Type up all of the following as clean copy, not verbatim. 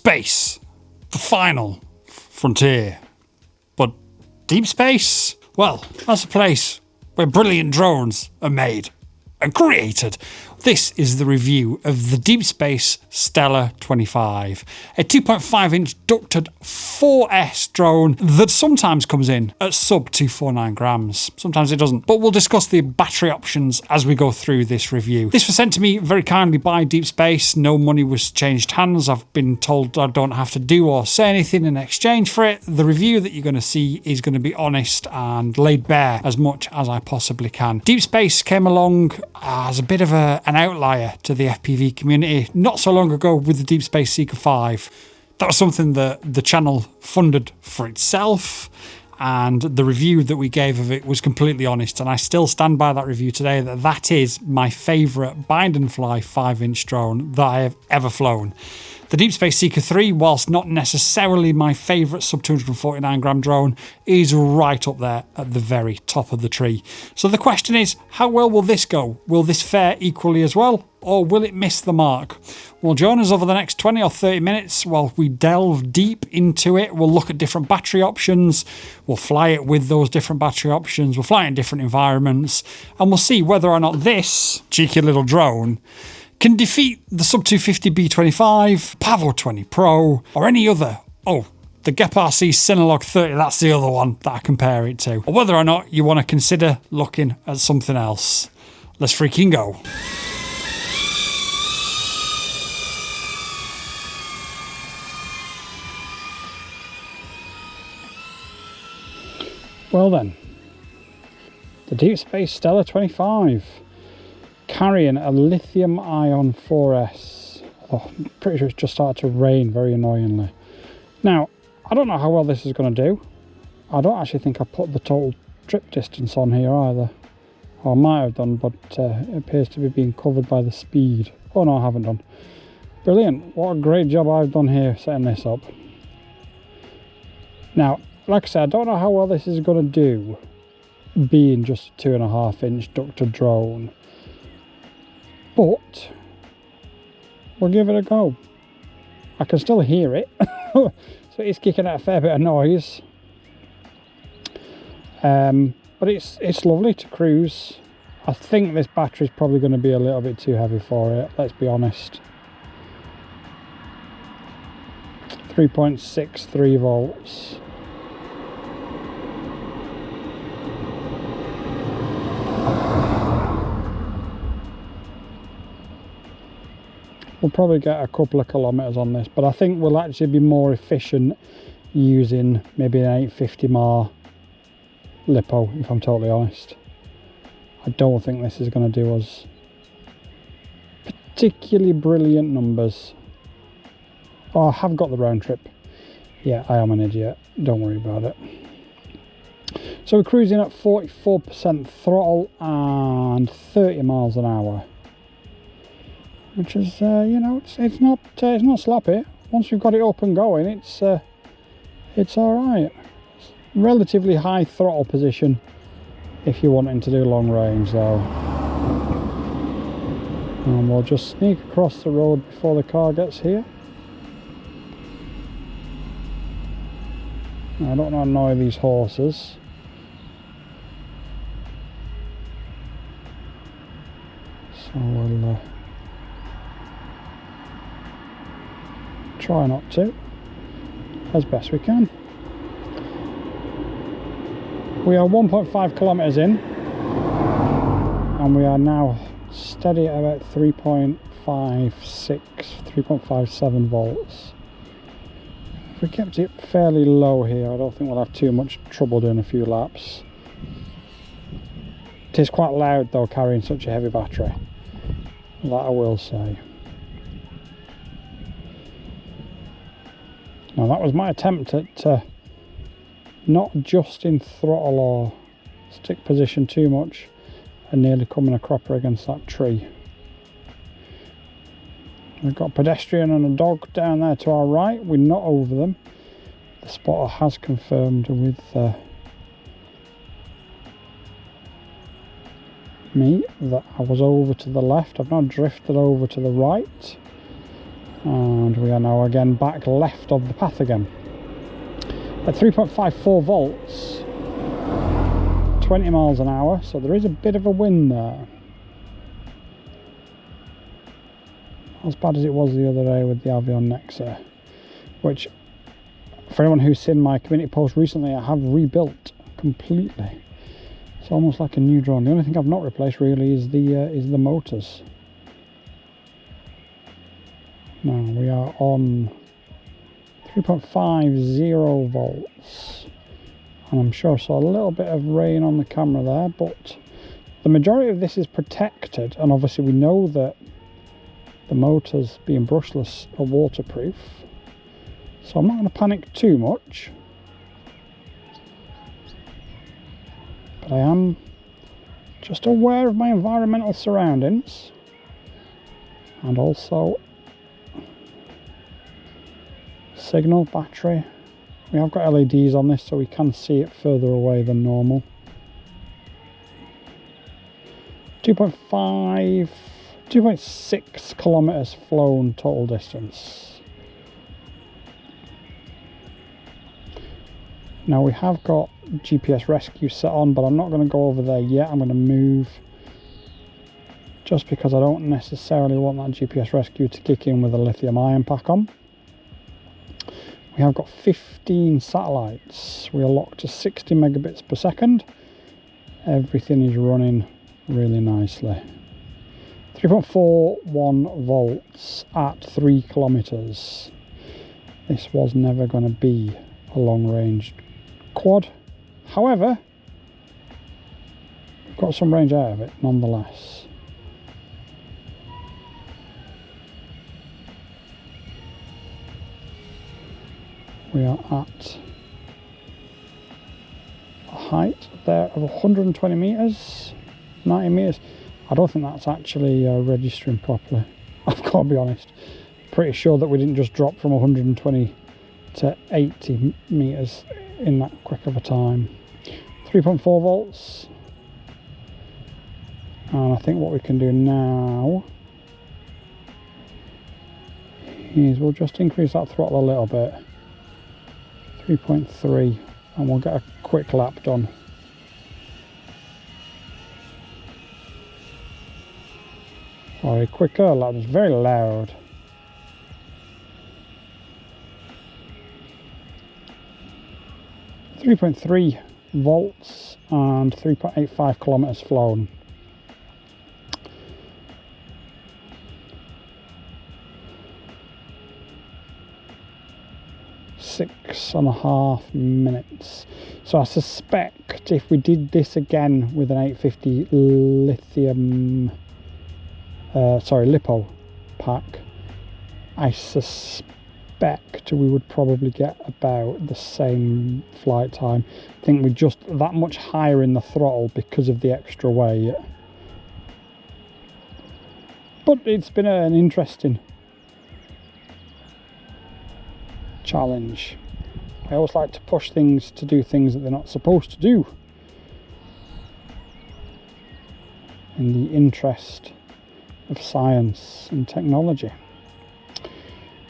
Space, the final frontier. But deep space? Well, that's a place where brilliant drones are made and created. This is the review of the Deepspace Stellar 25, a 2.5-inch ducted 4S drone that sometimes comes in at sub 249 grams. Sometimes it doesn't, but we'll discuss the battery options as we go through this review. This was sent to me very kindly by Deepspace. No money was changed hands. I've been told I don't have to do or say anything in exchange for it. The review that you're going to see is going to be honest and laid bare as much as I possibly can. Deepspace came along as a bit of an outlier to the FPV community not so long ago with the Deepspace Seeker 5. That was something that the channel funded for itself, and the review that we gave of it was completely honest, and I still stand by that review today, that is my favourite bind and fly 5-inch drone that I have ever flown. The Deepspace Seeker 3, whilst not necessarily my favourite sub 249 gram drone, is right up there at the very top of the tree. So the question is, how well will this go? Will this fare equally as well, or will it miss the mark? Well, join us over the next 20 or 30 minutes while we delve deep into it. We'll look at different battery options. We'll fly it with those different battery options. We'll fly it in different environments, and we'll see whether or not this cheeky little drone can defeat the sub 250 B25, Pavo 20 Pro, or any other. Oh, the Gep RC Synolog 30, that's the other one that I compare it to. Or whether or not you want to consider looking at something else. Let's freaking go. Well then, the Deepspace Stellar 25. Carrying a lithium-ion 4S. Oh, I'm pretty sure it's just started to rain very annoyingly. Now, I don't know how well this is going to do. I don't actually think I put the total trip distance on here either. Or I might have done, but it appears to be being covered by the speed. Oh no, I haven't done. Brilliant. What a great job I've done here setting this up. Now, like I said, I don't know how well this is going to do, being just a 2.5-inch ducted drone. But we'll give it a go. I can still hear it, so it's kicking out a fair bit of noise. But it's lovely to cruise. I think this battery is probably going to be a little bit too heavy for it, let's be honest. 3.63 volts. We'll probably get a couple of kilometres on this, but I think we'll actually be more efficient using maybe an 850 mAh LiPo, if I'm totally honest. I don't think this is going to do us particularly brilliant numbers. Oh, I have got the round trip. Yeah, I am an idiot. Don't worry about it. So we're cruising at 44% throttle and 30 miles an hour. Which is, you know, it's not slappy. Once we've got it up and going, it's all right. It's relatively high throttle position if you're wanting to do long range, though. And we'll just sneak across the road before the car gets here. I don't want to annoy these horses. So we'll try not to, as best we can. We are 1.5 kilometres in, and we are now steady at about 3.56, 3.57 volts. If we kept it fairly low here, I don't think we'll have too much trouble doing a few laps. It is quite loud though, carrying such a heavy battery, that I will say. Now that was my attempt at not adjusting throttle or stick position too much and nearly coming a cropper against that tree. We've got a pedestrian and a dog down there to our right. We're not over them. The spotter has confirmed with me that I was over to the left. I've now drifted over to the right. And we are now again back left of the path again. At 3.54 volts, 20 miles an hour, so there is a bit of a wind there. Not as bad as it was the other day with the Avion Nexa, which, for anyone who's seen my community post recently, I have rebuilt completely. It's almost like a new drone. The only thing I've not replaced really is the motors. Now we are on 3.50 volts, and I'm sure I saw a little bit of rain on the camera there, but the majority of this is protected, and obviously we know that the motors, being brushless, are waterproof, so I'm not going to panic too much, but I am just aware of my environmental surroundings, and also signal, battery. We have got LEDs on this so we can see it further away than normal. 2.6 kilometers flown total distance. Now we have got GPS rescue set on, but I'm not going to go over there yet. I'm going to move just because I don't necessarily want that GPS rescue to kick in with a lithium ion pack on. We have got 15 satellites. We are locked to 60 megabits per second. Everything is running really nicely. 3.41 volts at 3 kilometers. This was never going to be a long-range quad. However, we've got some range out of it nonetheless. We are at a height there of 120 meters, 90 meters. I don't think that's actually registering properly. I've got to be honest. Pretty sure that we didn't just drop from 120 to 80 meters in that quick of a time. 3.4 volts. And I think what we can do now is we'll just increase that throttle a little bit. 3.3, and we'll get a quick lap done. Sorry, quicker lap, it's very loud. .3 volts and 3.85 kilometers flown. Six and a half minutes. So I suspect if we did this again with an 850 lithium LiPo pack, I suspect we would probably get about the same flight time. I think we're just that much higher in the throttle because of the extra weight. But it's been an interesting challenge. I always like to push things to do things that they're not supposed to do in the interest of science and technology.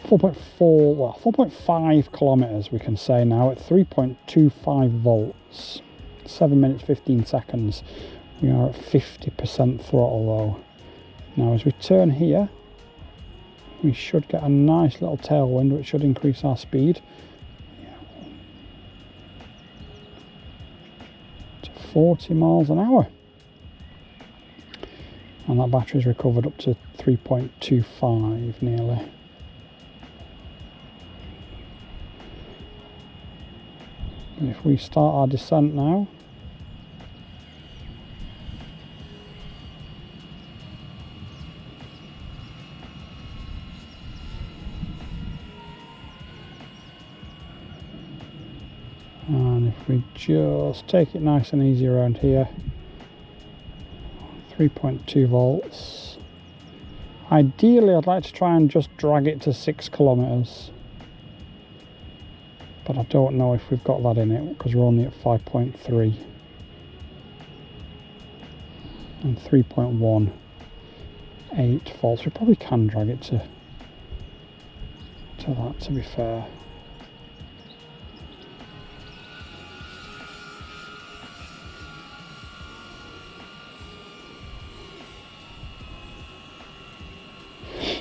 4.5 kilometers we can say now at 3.25 volts, 7 minutes 15 seconds. We are at 50% throttle though. Now as we turn here, we should get a nice little tailwind which should increase our speed to 40 miles an hour. And that battery's recovered up to 3.25 nearly. And if we start our descent now, and if we just take it nice and easy around here, 3.2 volts. Ideally I'd like to try and just drag it to 6 kilometers, but I don't know if we've got that in it because we're only at 5.3 and 3.18 volts. We probably can drag it to to that, to be fair.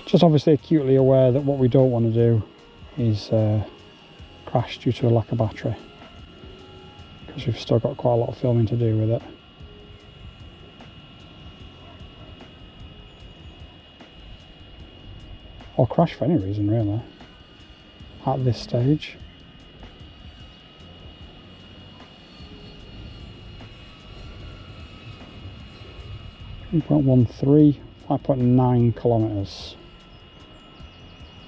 Just obviously acutely aware that what we don't want to do is crash due to a lack of battery, because we've still got quite a lot of filming to do with it. Or crash for any reason really at this stage. .13, 5.9 kilometers.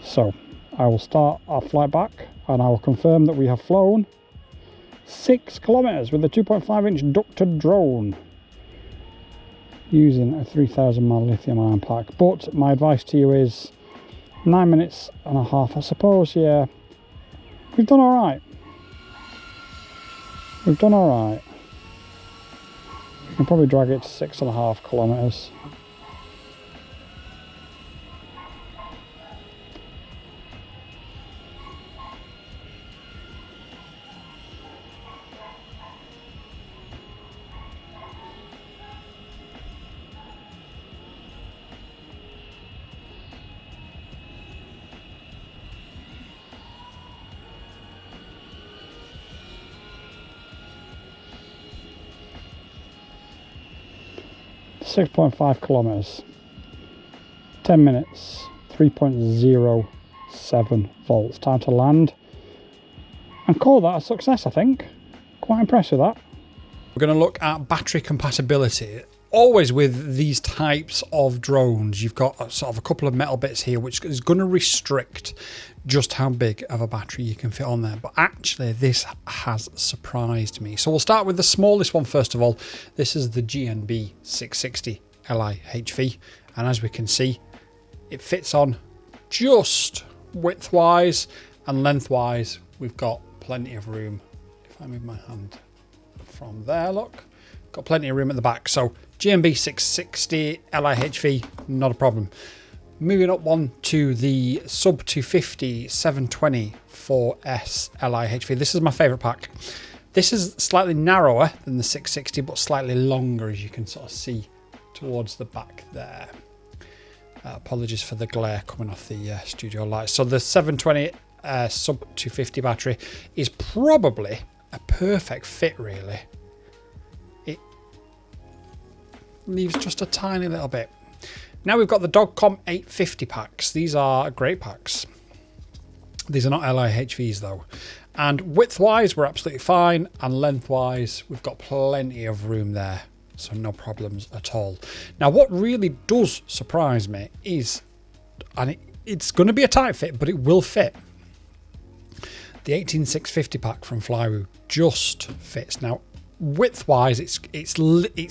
So I will start our flight back and I will confirm that we have flown 6 kilometers with a 2.5 inch ducted drone using a 3000 mAh lithium ion pack. But my advice to you is 9 minutes and a half, I suppose. Yeah, we've done all right. We've done all right. We can probably drag it to 6.5 kilometers. .5 kilometers, 10 minutes, 3.07 volts. Time to land and call that a success, I think. Quite impressed with that. We're going to look at battery compatibility. Always with these types of drones, you've got sort of a couple of metal bits here which is going to restrict just how big of a battery you can fit on there. But actually this has surprised me. So we'll start with the smallest one first of all. This is the GNB 660 LiHV, and as we can see it fits on just widthwise, and lengthwise we've got plenty of room. If I move my hand from there, look, got plenty of room at the back. So GNB 660 LiHV, not a problem. Moving up one to the sub 250 720 4S LiHV. This is my favourite pack. This is slightly narrower than the 660, but slightly longer, as you can sort of see towards the back there. Apologies for the glare coming off the studio lights. So the 720 sub 250 battery is probably a perfect fit, really. It leaves just a tiny little bit. Now we've got the Dogcom 850 packs. These are great packs. These are not LiHVs though. And width-wise, we're absolutely fine. And length-wise, we've got plenty of room there. So no problems at all. Now what really does surprise me is, and it's going to be a tight fit, but it will fit. The 18650 pack from Flywoo just fits. Now width-wise, it's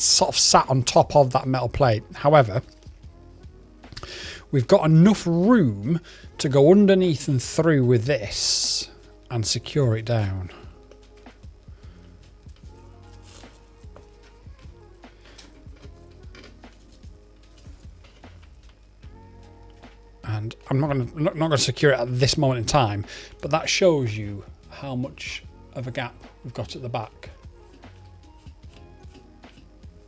sort of sat on top of that metal plate. However, we've got enough room to go underneath and through with this and secure it down. And I'm not going to secure it at this moment in time, but that shows you how much of a gap we've got at the back.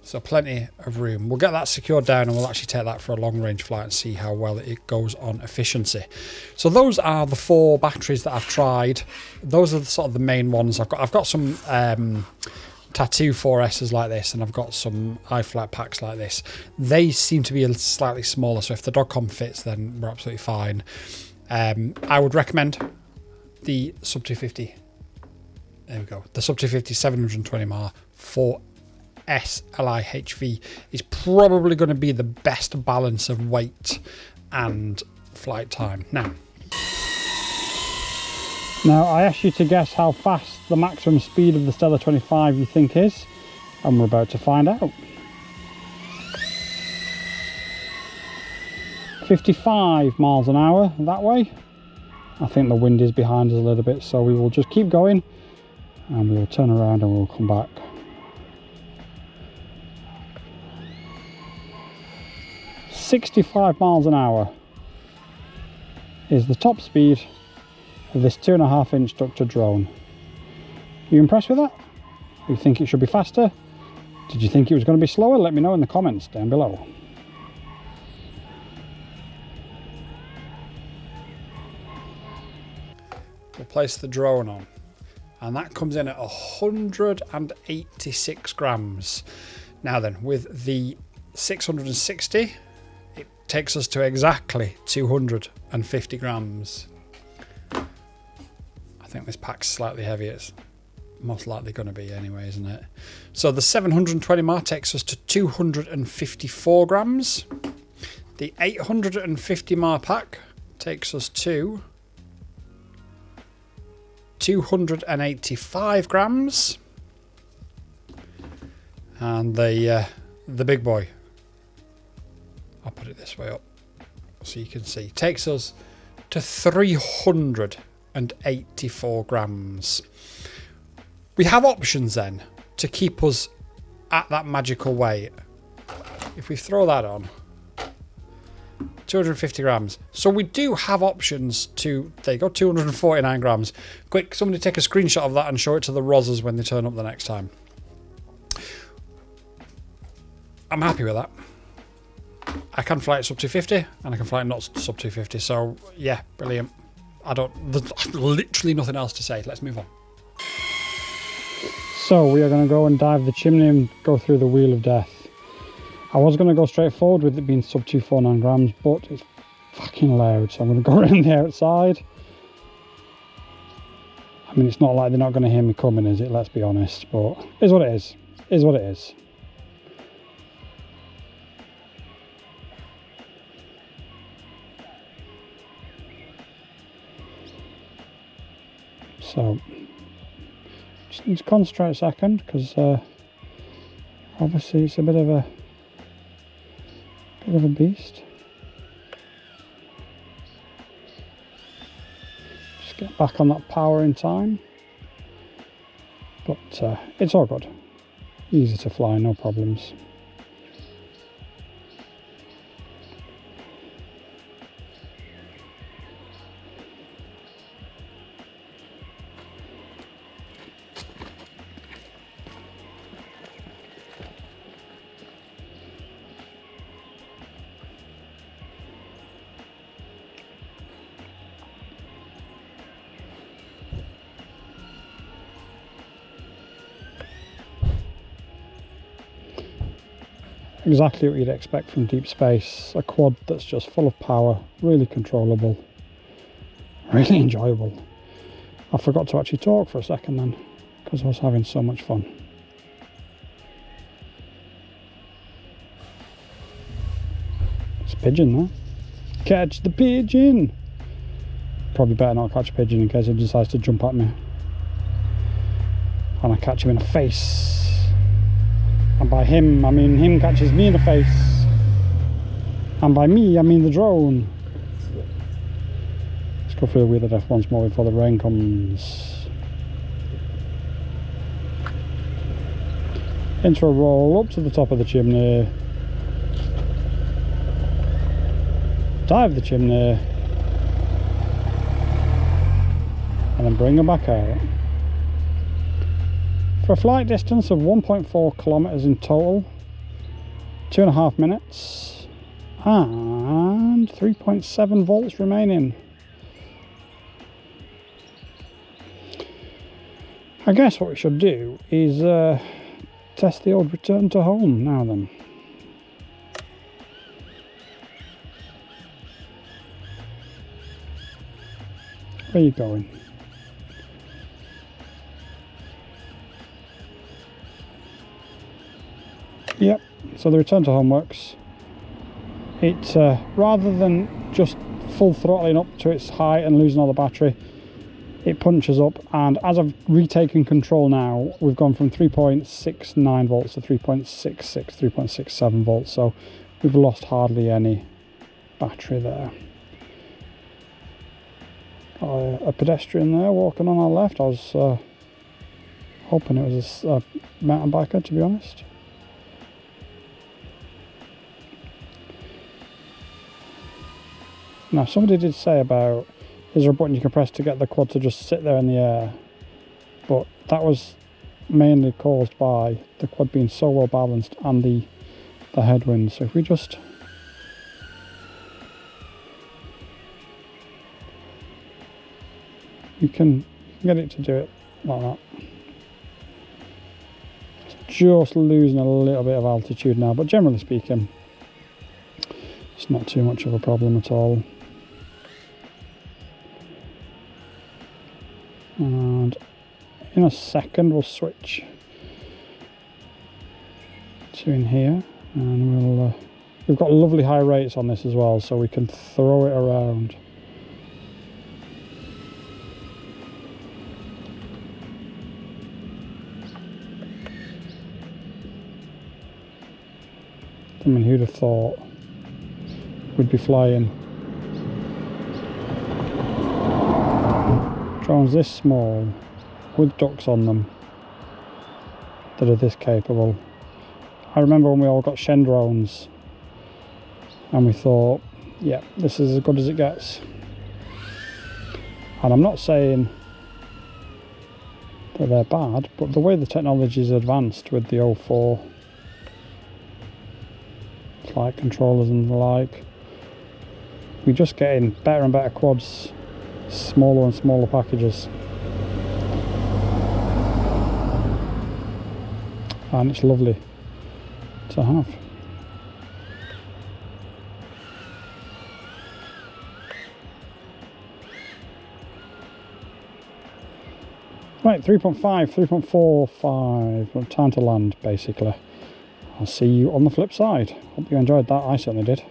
So plenty of room. We'll get that secured down and we'll actually take that for a long range flight and see how well it goes on efficiency. So those are the 4 batteries that I've tried. Those are sort of the main ones. I've got some Tattoo 4S's like this, and I've got some iFlight packs like this. They seem to be slightly smaller, so if the Dogcom fits, then we're absolutely fine. I would recommend the sub 250. There we go. The sub 250 720 mAh 4S LiHV is probably going to be the best balance of weight and flight time. Now I asked you to guess how fast the maximum speed of the Stellar 25 you think is, and we're about to find out. 55 miles an hour that way. I think the wind is behind us a little bit, so we will just keep going and we will turn around and we'll come back. 65 miles an hour is the top speed of this 2.5-inch ducted drone. Are you impressed with that? Do you think it should be faster? Did you think it was going to be slower? Let me know in the comments down below. We'll place the drone on, and that comes in at 186 grams. Now then, with the 660, it takes us to exactly 250 grams. I think this pack's slightly heavier. It's most likely going to be anyway, isn't it? So the 720 mAh takes us to 254 grams. The 850 mAh pack takes us to 285 grams. And the big boy, I'll put it this way up so you can see, takes us to 384 grams. We have options then to keep us at that magical weight. If we throw that on, 250 grams. So we do have options to, there you go, 249 grams. Quick, somebody take a screenshot of that and show it to the Rozzers when they turn up the next time. I'm happy with that. I can fly it sub 250 and I can fly it not sub 250. So yeah, brilliant. There's literally nothing else to say. Let's move on. So we are going to go and dive the chimney and go through the Wheel of Death. I was going to go straight forward with it being sub 249 grams, but it's fucking loud, so I'm going to go around the outside. I mean, it's not like they're not going to hear me coming, is it? Let's be honest, but it is what it is. It is what it is. So, just need to concentrate a second, because obviously it's a bit of a beast. Just get back on that power in time. But it's all good. Easy to fly, no problems. Exactly what you'd expect from deep space. A quad that's just full of power, really controllable, really enjoyable. I forgot to actually talk for a second then, because I was having so much fun. It's a pigeon there. Catch the pigeon! Probably better not catch a pigeon in case it decides to jump at me. And I catch him in the face. And by him, I mean him catches me in the face. And by me, I mean the drone. Let's go through the Wheel of Death once more before the rain comes. Intro roll up to the top of the chimney. Dive the chimney. And then bring her back out. For a flight distance of 1.4 kilometers in total, 2.5 minutes, and 3.7 volts remaining. I guess what we should do is test the old return to home now then. Where are you going? Yep, so the return to home works. It rather than just full throttling up to its height and losing all the battery, it punches up, and as I've retaken control now, we've gone from 3.69 volts to 3.66, 3.67 volts, so we've lost hardly any battery there. Got a pedestrian there walking on our left. I was hoping it was a mountain biker, to be honest. Now, somebody did say about is there a button you can press to get the quad to just sit there in the air? But that was mainly caused by the quad being so well balanced and the headwind. So if we just you can get it to do it like that. It's just losing a little bit of altitude now, but generally speaking it's not too much of a problem at all. And in a second we'll switch to in here, and we've got lovely high rates on this as well, so we can throw it around. I mean, who'd have thought we'd be flying drones this small with ducks on them that are this capable. I remember when we all got Shen drones and we thought, yeah, this is as good as it gets. And I'm not saying that they're bad, but the way the technology is advanced with the 04 flight controllers and the like, we're just getting better and better quads, smaller and smaller packages, and it's lovely to have. Right, 3.5, 3.45, well, time to land basically. I'll see you on the flip side. Hope you enjoyed that, I certainly did.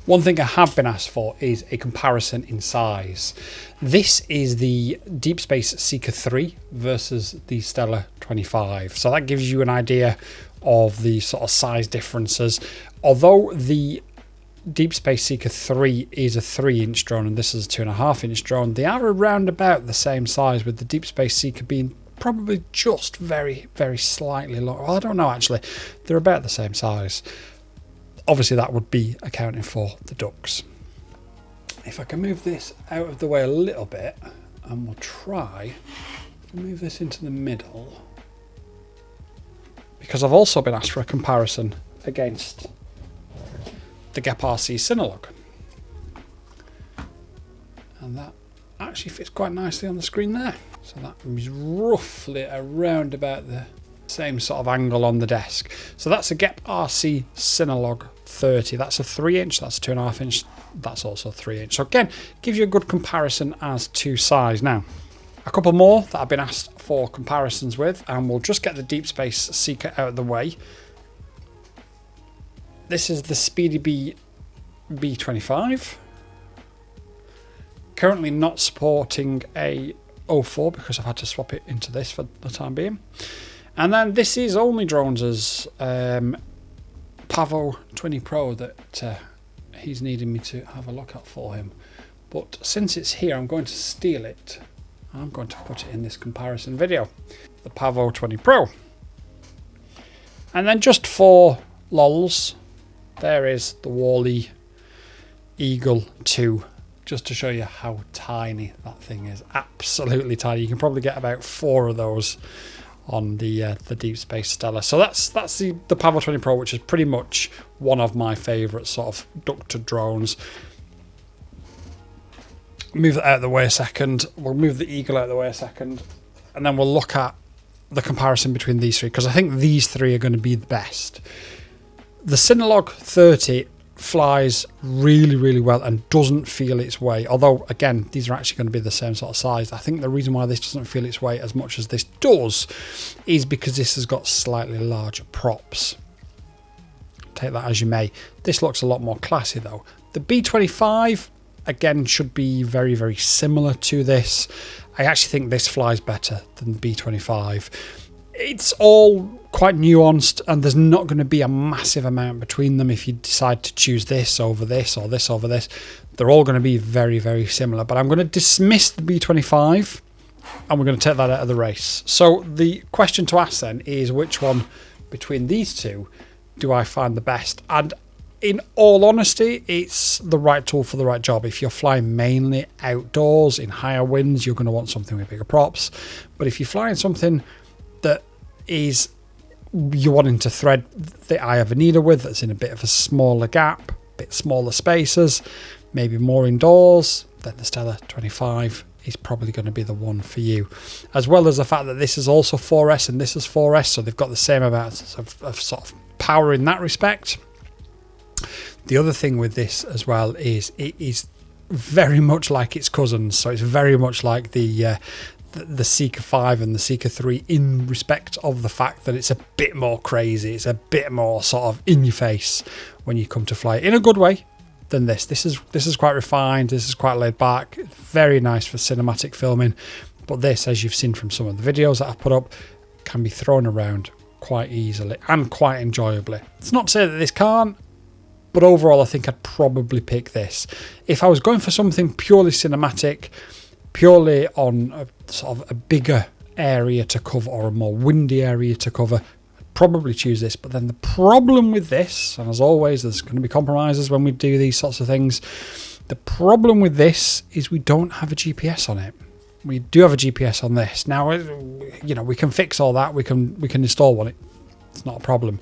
One thing I have been asked for is a comparison in size. This is the Deep Space Seeker 3 versus the Stellar 25. So that gives you an idea of the sort of size differences. Although the Deep Space Seeker 3 is a 3-inch drone and this is a 2.5-inch drone, they are around about the same size, with the Deep Space Seeker being probably just very, very slightly longer. Well, I don't know actually. They're about the same size. Obviously that would be accounting for the ducks. If I can move this out of the way a little bit, and we'll try to move this into the middle, because I've also been asked for a comparison against the Gep RC Synolog, and that actually fits quite nicely on the screen there. So that is roughly around about the same sort of angle on the desk. So that's a Gep RC Synolog 30. That's a 3-inch, that's a 2.5-inch, that's also a 3-inch. So again, gives you a good comparison as to size. Now, a couple more that I've been asked for comparisons with, and we'll just get the Deep Space Seeker out of the way. This is the Speedy Bee B25. Currently not supporting a 04 because I've had to swap it into this for the time being. And then this is Only Drones' Pavo 20 Pro that he's needing me to have a look at for him. But since it's here, I'm going to steal it. I'm going to put it in this comparison video. The Pavo 20 Pro. And then just for lols, there is the Wally Eagle 2. Just to show you how tiny that thing is. Absolutely tiny. You can probably get about 4 of those on the Deep Space Stellar. So that's the Pavo 20 Pro, which is pretty much one of my favourite sort of ducted drones. Move that out of the way a second. We'll move the Eagle out of the way a second, and then we'll look at the comparison between these three, because I think these three are going to be the best. The Synolog 30 flies really, really well and doesn't feel its way. Although, again, these are actually going to be the same sort of size. I think the reason why this doesn't feel its way as much as this does is because this has got slightly larger props. Take that as you may. This looks a lot more classy though. The B25, again, should be very, very similar to this. I actually think this flies better than the B25. It's all quite nuanced, and there's not going to be a massive amount between them if you decide to choose this over this or this over this. They're all going to be very, very similar. But I'm going to dismiss the B25 and we're going to take that out of the race. So the question to ask then is, which one between these two do I find the best? And in all honesty, it's the right tool for the right job. If you're flying mainly outdoors in higher winds, you're going to want something with bigger props. But if you're flying something that is you're wanting to thread the eye of a needle with, that's in a bit of a smaller gap, bit smaller spaces, maybe more indoors, then the Stellar 25 is probably going to be the one for you. As well as the fact that this is also 4S and this is 4S, so they've got the same amount of sort of power in that respect. The other thing with this as well is it is very much like its cousins, so it's very much like the Seeker 5 and the Seeker 3 in respect of the fact that it's a bit more crazy, it's a bit more sort of in your face when you come to fly in a good way than this. This is quite refined, this is quite laid back, very nice for cinematic filming, but this, as you've seen from some of the videos that I've put up, can be thrown around quite easily and quite enjoyably. It's not to say that this can't, but overall I think I'd probably pick this. If I was going for something purely cinematic, purely on a sort of a bigger area to cover or a more windy area to cover, I'd probably choose this. But then the problem with this, and as always there's going to be compromises when we do these sorts of things, the problem with this is we don't have a GPS on it. We do have a GPS on this. Now, you know, we can fix all that, we can install one, it's not a problem.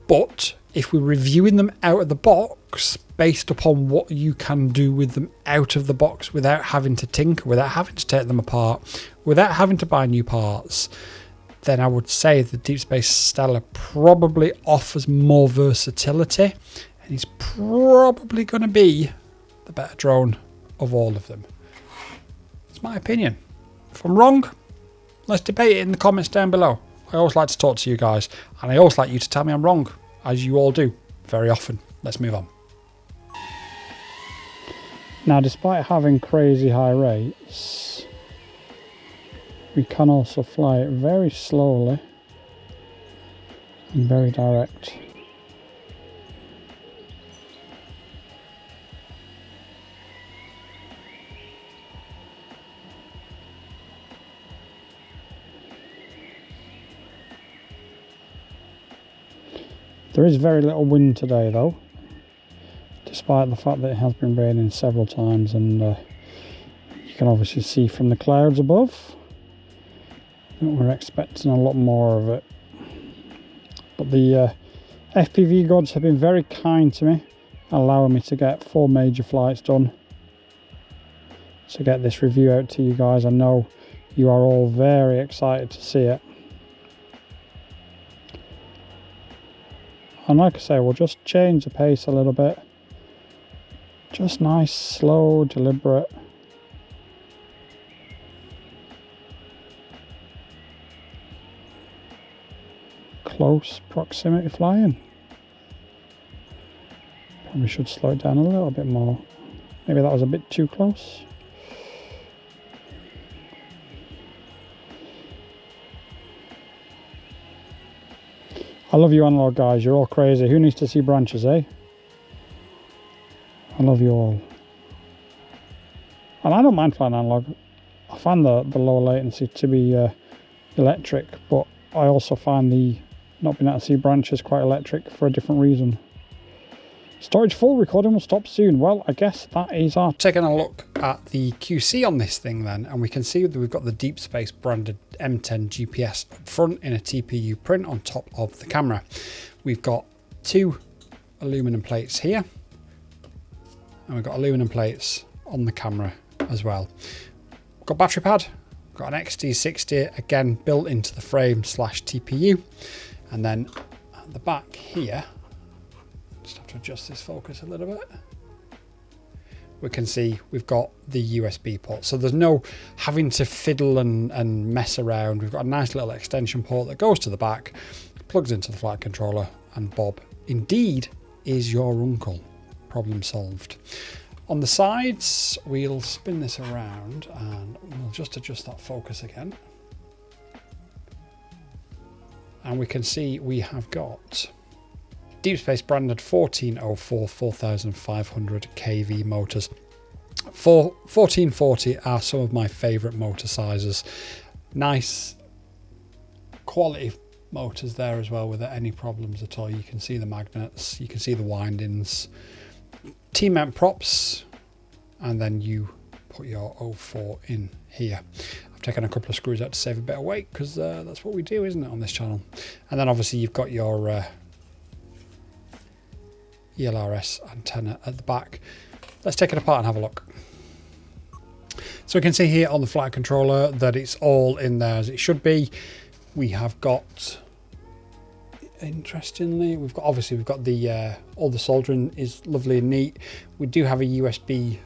But if we're reviewing them out of the box based upon what you can do with them out of the box without having to tinker, without having to take them apart, without having to buy new parts, then I would say the Deepspace Stellar probably offers more versatility and is probably going to be the better drone of all of them. It's my opinion. If I'm wrong, let's debate it in the comments down below. I always like to talk to you guys, and I always like you to tell me I'm wrong, as you all do very often. Let's move on. Now, despite having crazy high rates, we can also fly it very slowly and very direct. There is very little wind today though, despite the fact that it has been raining several times, and you can obviously see from the clouds above that we're expecting a lot more of it. But the FPV gods have been very kind to me, allowing me to get 4 major flights done to get this review out to you guys. I know you are all very excited to see it. And like I say, we'll just change the pace a little bit. Just nice, slow, deliberate. Close proximity flying. Probably should slow it down a little bit more. Maybe that was a bit too close. I love you analog guys, you're all crazy. Who needs to see branches, eh? I love you all. And I don't mind flying analog. I find the lower latency to be electric, but I also find the not being able to see branches quite electric for a different reason. Storage full, recording will stop soon. Well, I guess that is our... Taking a look at the QC on this thing then, and we can see that we've got the Deepspace branded M10 GPS up front in a TPU print on top of the camera. We've got 2 aluminum plates here, and we've got aluminum plates on the camera as well. We've got battery pad, we've got an XT60 again built into the frame / TPU, and then at the back here, just have to adjust this focus a little bit, we can see we've got the USB port, so there's no having to fiddle and mess around. We've got a nice little extension port that goes to the back, plugs into the flight controller, and Bob indeed is your uncle. Problem solved. On the sides, we'll spin this around and we'll just adjust that focus again, and we can see we have got Deepspace branded 1404 4500 kV motors. 1440 are some of my favourite motor sizes. Nice quality motors there as well without any problems at all. You can see the magnets, you can see the windings, T-mount props, and then you put your 04 in here. I've taken a couple of screws out to save a bit of weight because that's what we do, isn't it, on this channel? And then obviously you've got your ELRS antenna at the back. Let's take it apart and have a look. So we can see here on the flight controller that it's all in there as it should be. We have got, interestingly, we've got the all the soldering is lovely and neat. We do have a USB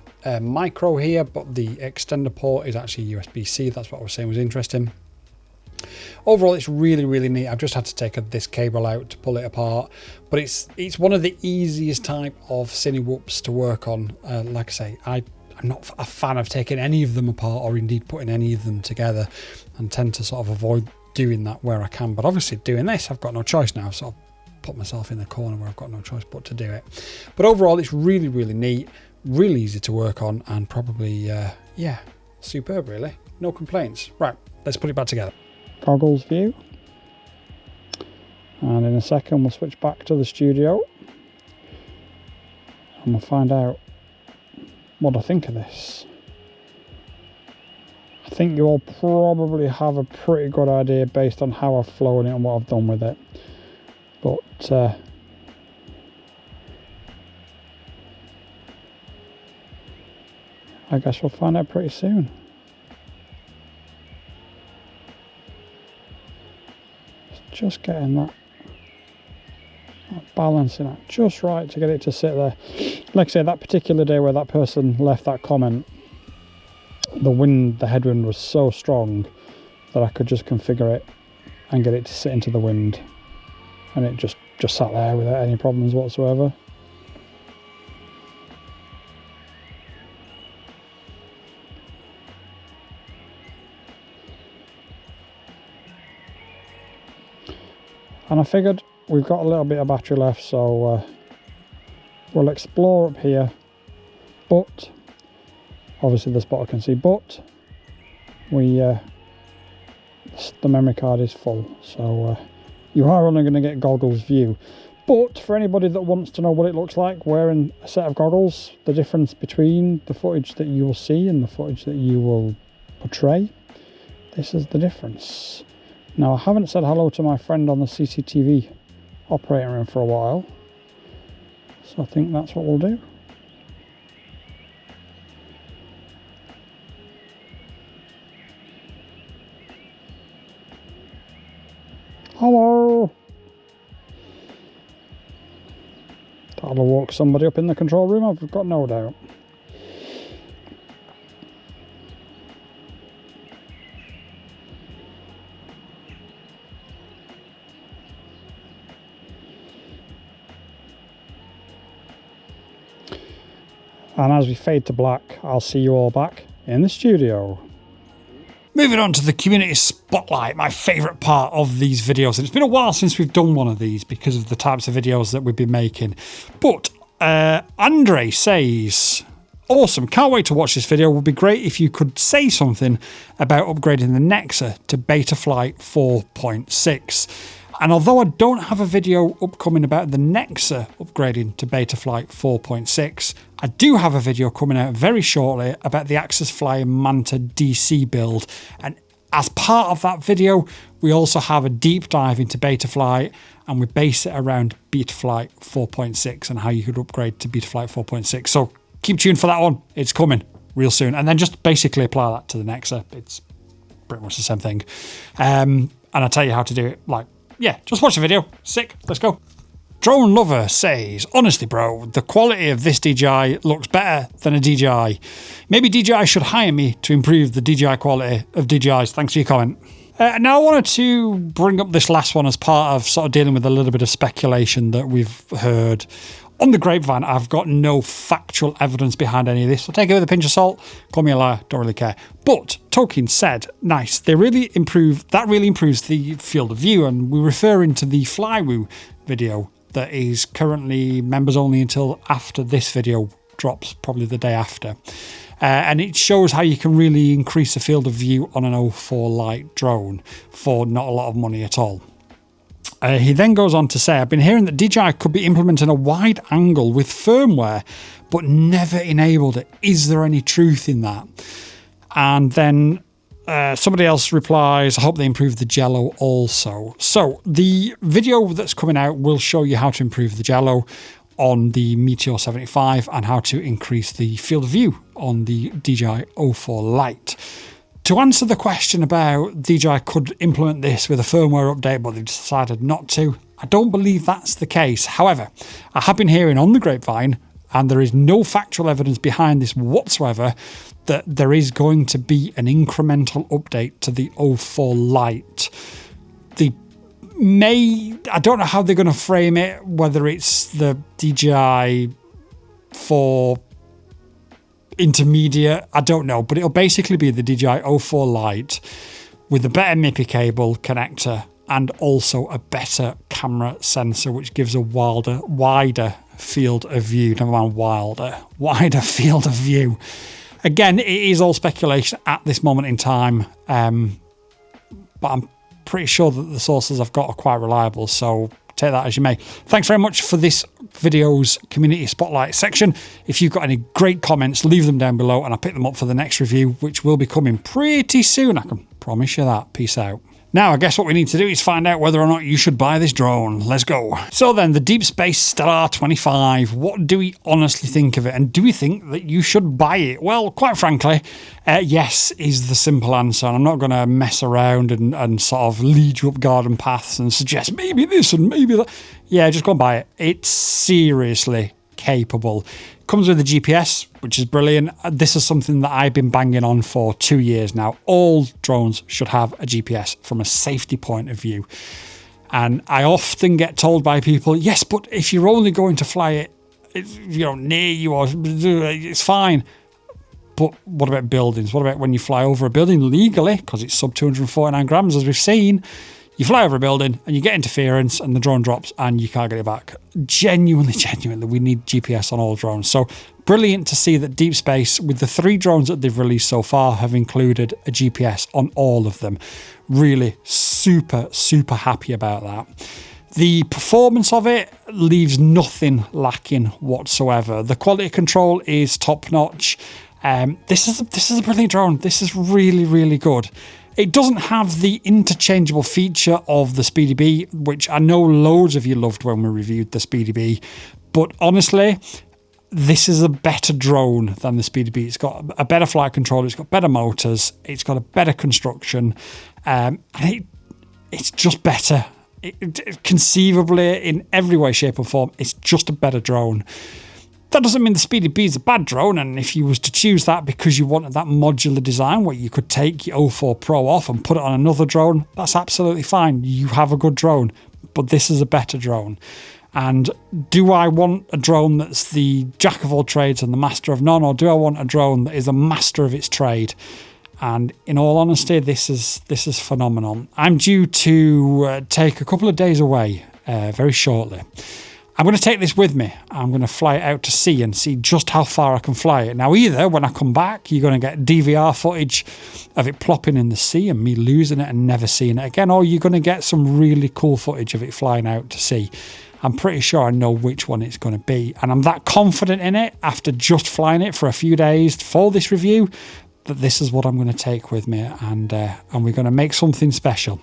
micro here, but the extender port is actually USB-C. That's what I was saying was interesting. Overall, it's really, really neat. I've just had to take this cable out to pull it apart, but it's one of the easiest type of cine whoops to work on. Like I say, I'm not a fan of taking any of them apart or indeed putting any of them together, and tend to sort of avoid doing that where I can. But obviously doing this, I've got no choice now, so I've put myself in the corner where I've got no choice but to do it. But overall, it's really, really neat, really easy to work on, and probably, yeah, superb really. No complaints. Right, let's put it back together. Goggles view, and in a second we'll switch back to the studio and we'll find out what I think of this. I think you all probably have a pretty good idea based on how I've flown it and what I've done with it, but I guess we'll find out pretty soon. Just getting that balancing out just right to get it to sit there. Like I say, that particular day where that person left that comment, the headwind was so strong that I could just configure it and get it to sit into the wind, and it just sat there without any problems whatsoever. And I figured we've got a little bit of battery left, so we'll explore up here. But obviously the spot I can see, but the memory card is full, so you are only going to get goggles view. But for anybody that wants to know what it looks like wearing a set of goggles, the difference between the footage that you will see and the footage that you will portray, this is the difference. Now, I haven't said hello to my friend on the CCTV operating room for a while, so I think that's what we'll do. Hello! That'll walk somebody up in the control room, I've got no doubt. And as we fade to black, I'll see you all back in the studio. Moving on to the community spotlight, my favourite part of these videos. And it's been a while since we've done one of these because of the types of videos that we've been making. But Andre says, awesome, can't wait to watch this video. It would be great if you could say something about upgrading the Nexa to Betaflight 4.6. And although I don't have a video upcoming about the Nexa upgrading to Betaflight 4.6, I do have a video coming out very shortly about the Axis Flyer Manta DC build. And as part of that video, we also have a deep dive into Betaflight, and we base it around Betaflight 4.6 and how you could upgrade to Betaflight 4.6. So keep tuned for that one. It's coming real soon. And then just basically apply that to the Nexa. It's pretty much the same thing. And I'll tell you how to do it. Like, yeah, just watch the video. Sick. Let's go. Drone Lover says, honestly, bro, the quality of this DJI looks better than a DJI. Maybe DJI should hire me to improve the DJI quality of DJIs. Thanks for your comment. Now, I wanted to bring up this last one as part of sort of dealing with a little bit of speculation that we've heard. On the grapevine, I've got no factual evidence behind any of this, so take it with a pinch of salt. Call me a liar, don't really care. But Tolkien said, nice, that really improves the field of view, and we're referring to the flywoo video that is currently members only until after this video drops, probably the day after. And it shows how you can really increase the field of view on an 04 Lite drone for not a lot of money at all. He then goes on to say, I've been hearing that DJI could be implementing a wide angle with firmware, but never enabled it. Is there any truth in that? And then somebody else replies, I hope they improve the jello also. So the video that's coming out will show you how to improve the jello on the Meteor 75 and how to increase the field of view on the DJI O4 Lite. To answer the question about DJI could implement this with a firmware update, but they've decided not to, I don't believe that's the case. However, I have been hearing on the grapevine, and there is no factual evidence behind this whatsoever, that there is going to be an incremental update to the O4 Lite. I don't know how they're going to frame it, whether it's the DJI 4 intermediate, I don't know, but it'll basically be the DJI O4 Lite with a better MIPI cable connector and also a better camera sensor, which gives a wider field of view. Never mind wider field of view. Again, it is all speculation at this moment in time, but I'm pretty sure that the sources I've got are quite reliable, so take that as you may. Thanks very much for this video's community spotlight section. If you've got any great comments, leave them down below and I'll pick them up for the next review, which will be coming pretty soon. I can promise you that. Peace out. Now, I guess what we need to do is find out whether or not you should buy this drone. Let's go. So then, the Deepspace Stellar 25. What do we honestly think of it? And do we think that you should buy it? Well, quite frankly, yes is the simple answer. And I'm not going to mess around and sort of lead you up garden paths and suggest maybe this and maybe that. Yeah, just go and buy it. It's seriously capable. Comes with a GPS, which is brilliant. This is something that I've been banging on for 2 years now. All drones should have a GPS from a safety point of view. And I often get told by people, yes, but if you're only going to fly it, near you, or it's fine. But what about buildings? What about when you fly over a building legally, because it's sub 249 grams, as we've seen? You fly over a building and you get interference and the drone drops and you can't get it back. Genuinely, we need GPS on all drones. So brilliant to see that Deepspace, with the 3 drones that they've released so far, have included a GPS on all of them. Really super happy about that. The performance of it leaves nothing lacking whatsoever. The quality control is top notch. This is a brilliant drone. This is really good. It doesn't have the interchangeable feature of the Speedy Bee, which I know loads of you loved when we reviewed the Speedy Bee. But honestly, this is a better drone than the Speedy Bee. It's got a better flight controller, it's got better motors, it's got a better construction, and it's just better. Conceivably, in every way, shape or form, it's just a better drone. That doesn't mean the Speedy Bee is a bad drone, and if you was to choose that because you wanted that modular design where you could take your O4 Pro off and put it on another drone, that's absolutely fine. You have a good drone, but this is a better drone. And do I want a drone that's the jack of all trades and the master of none, or do I want a drone that is a master of its trade? And in all honesty, this is phenomenal. I'm due to take a couple of days away very shortly. I'm going to take this with me. I'm going to fly it out to sea and see just how far I can fly it. Now, either when I come back, you're going to get DVR footage of it plopping in the sea and me losing it and never seeing it again, or you're going to get some really cool footage of it flying out to sea. I'm pretty sure I know which one it's going to be. And I'm that confident in it after just flying it for a few days for this review that this is what I'm going to take with me, and we're going to make something special.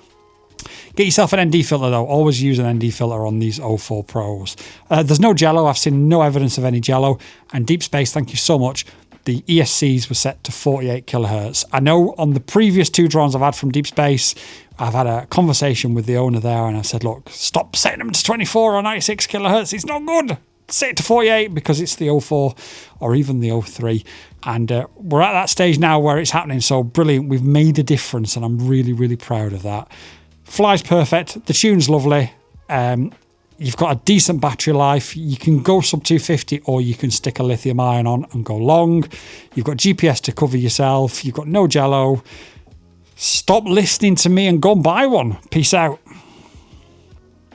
Get yourself an ND filter though. Always use an ND filter on these O4 Pros. There's no jello. I've seen no evidence of any jello. And Deepspace, thank you so much. The ESCs were set to 48 kilohertz. I know on the previous 2 drones I've had from Deepspace, I've had a conversation with the owner there and I said, look, stop setting them to 24 or 96 kilohertz. It's not good. Set it to 48 because it's the O4 or even the O3. And we're at that stage now where it's happening. So brilliant. We've made a difference and I'm really proud of that. Flies perfect. The tune's lovely. You've got a decent battery life. You can go sub 250 or you can stick a lithium ion on and go long. You've got GPS to cover yourself. You've got no jello. Stop listening to me and go and buy one. Peace out.